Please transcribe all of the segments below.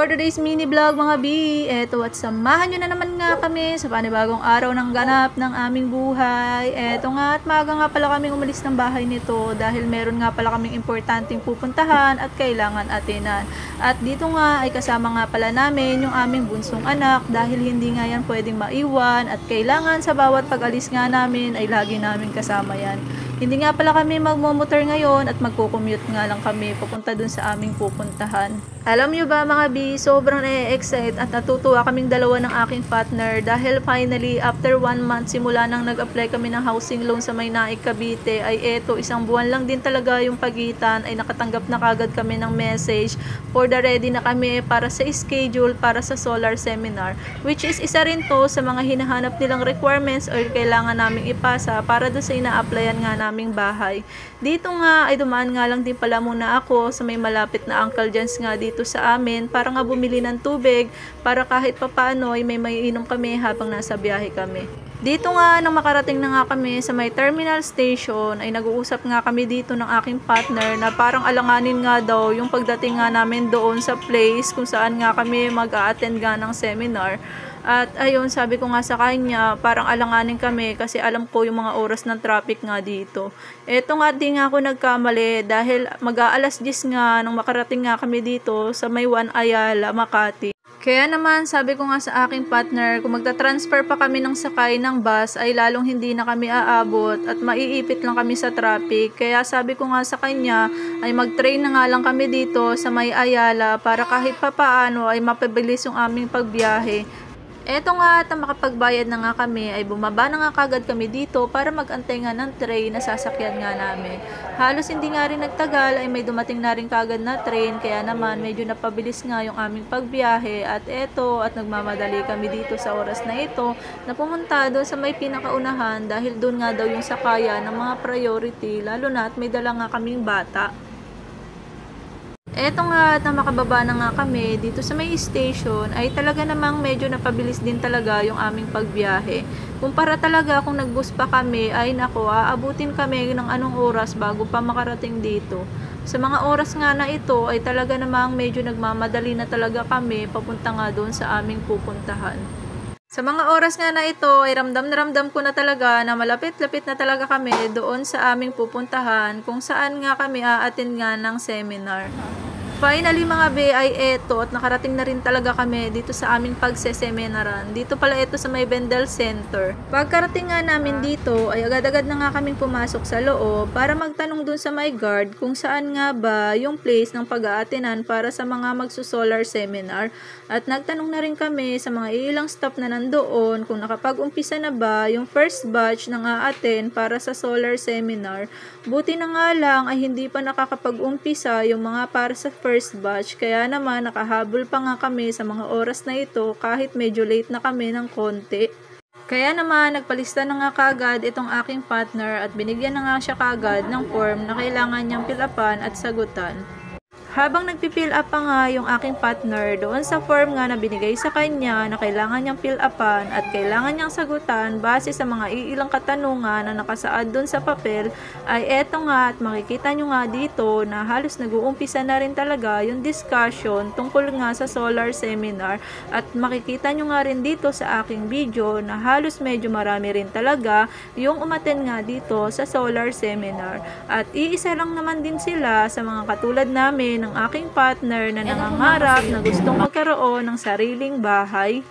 For today's mini vlog mga B, eto at samahan nyo na naman nga kami sa panibagong araw ng ganap ng aming buhay. Eto nga at maaga nga pala kaming umalis ng bahay nito dahil meron nga pala kaming importanteng pupuntahan at kailangan atinan. At dito nga ay kasama nga pala namin yung aming bunsong anak dahil hindi nga yan pwedeng maiwan at kailangan sa bawat pag-alis nga namin ay lagi namin kasama yan. Hindi nga pala kami magmomotor ngayon at magko-commute nga lang kami papunta dun sa aming pupuntahan. Alam nyo ba mga B, sobrang na-excite at natutuwa kaming dalawa ng aking partner dahil finally after 1 month simula nang nag-apply kami ng housing loan sa Maynaik, Cavite ay eto, isang buwan lang din talaga yung pagitan ay nakatanggap na kagad kami ng message for the ready na kami para sa schedule para sa solar seminar, which is isa rin to sa mga hinahanap nilang requirements or kailangan naming ipasa para doon sa ina-applyan nga naming bahay. Dito nga ay dumaan nga lang din pala muna ako sa may malapit na Uncle John's nga dito sa amin para nga bumili ng tubig para kahit papaano ay may maiinom kami habang nasa biyahe kami. Dito nga nang makarating na nga kami sa may terminal station ay nag-uusap nga kami dito ng aking partner na parang alanganin nga daw yung pagdating nga namin doon sa place kung saan nga kami mag-a-attend nga ng seminar. At ayun, sabi ko nga sa kanya, parang alanganin kami kasi alam ko yung mga oras ng traffic nga dito. Eto nga di nga ako nagkamali dahil mag-aalas 10 nga nung makarating nga kami dito sa may One Ayala, Makati. Kaya naman sabi ko nga sa aking partner, kung magta-transfer pa kami ng sakay ng bus ay lalong hindi na kami aabot at maiipit lang kami sa traffic. Kaya sabi ko nga sa kanya ay mag-train na nga lang kami dito sa may Ayala para kahit papaano ay mapabilis yung aming pagbiyahe. Eto nga at makapagbayad na nga kami ay bumaba na nga kagad kami dito para mag-antay nga ng train na sasakyan nga namin. Halos hindi nga rin nagtagal ay may dumating na rin kagad na train kaya naman medyo napabilis nga yung aming pagbiyahe at eto at nagmamadali kami dito sa oras na ito na pumunta doon sa may pinakaunahan dahil doon nga daw yung sakaya ng mga priority lalo na at may dala nga kaming bata. Eto nga at na makababa na nga kami dito sa may station ay talaga namang medyo napabilis din talaga yung aming pagbiyahe. Kumpara talaga kung nag-bus pa kami ay nako, aabutin kami ng anong oras bago pa makarating dito. Sa mga oras nga na ito ay talaga namang medyo nagmamadali na talaga kami papunta nga doon sa aming pupuntahan. Sa mga oras nga na ito ay ramdam na ramdam ko na talaga na malapit-lapit na talaga kami doon sa aming pupuntahan kung saan nga kami a-attend nga ng seminar. Finally mga be ay eto at nakarating na rin talaga kami dito sa aming pagseseminaran. Dito pala ito sa may Bendel Center. Pagkarating nga namin dito ay agad-agad na nga kaming pumasok sa loob para magtanong dun sa may guard kung saan nga ba yung place ng pag-aatinan para sa mga magsusolar seminar. At nagtanong na rin kami sa mga ilang staff na nandoon kung nakapag-umpisa na ba yung first batch na a-attend para sa solar seminar. Buti na nga lang ay hindi pa nakakapag-umpisa yung mga para sa first batch kaya naman nakahabol pa nga kami sa mga oras na ito kahit medyo late na kami ng konti. Kaya naman nagpalista na nga kagad itong aking partner at binigyan na nga siya kagad ng form na kailangan niyang fill-upan at sagutan. Habang nagpipill up pa nga yung aking partner doon sa form nga na binigay sa kanya na kailangan niyang fill upan at kailangan niyang sagutan base sa mga iilang katanungan na nakasaad doon sa papel ay eto nga at makikita nyo nga dito na halos nag-uumpisa na rin talaga yung discussion tungkol nga sa solar seminar at makikita nyo nga rin dito sa aking video na halos medyo marami rin talaga yung umattend nga dito sa solar seminar at iisa lang naman din sila sa mga katulad namin ng aking partner na nangangarap na gustong magkaroon ng sariling bahay.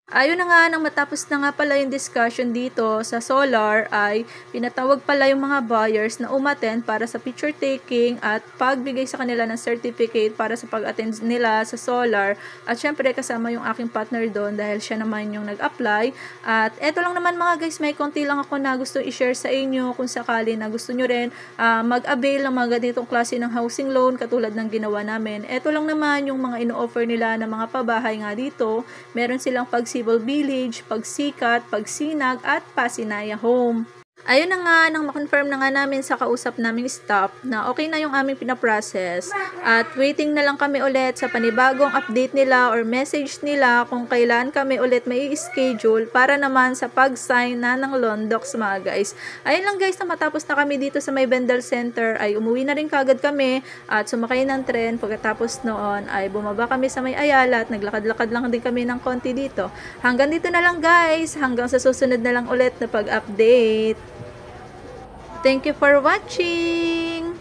Ayun na nga, nang matapos na nga pala yung discussion dito sa solar ay pinatawag pala yung mga buyers na umattend para sa picture taking at pagbigay sa kanila ng certificate para sa pag-attend nila sa solar. At syempre kasama yung aking partner doon dahil siya naman yung nag-apply. At eto lang naman mga guys, may konti lang ako na gusto i-share sa inyo kung sakali na gusto nyo rin mag-avail ng mga ganitong klase ng housing loan katulad ng ginawa namin. Eto lang naman yung mga ino-offer nila ng mga pabahay nga dito. Meron silang Civil Village, Pagsikat, Pagsinag at Pasinaya Home. Ayun na nga, nang ma-confirm na nga namin sa kausap naming staff na okay na yung aming pinaprocess at waiting na lang kami ulit sa panibagong update nila or message nila kung kailan kami ulit may schedule para naman sa pag-sign na ng loan docs mga guys. Ayun lang guys, na matapos na kami dito sa may Bendel Center ay umuwi na rin kagad kami at sumakay ng tren. Pagkatapos noon ay bumaba kami sa may Ayala at naglakad-lakad lang din kami ng konti dito. Hanggang dito na lang guys, hanggang sa susunod na lang ulit na pag-update. Thank you for watching!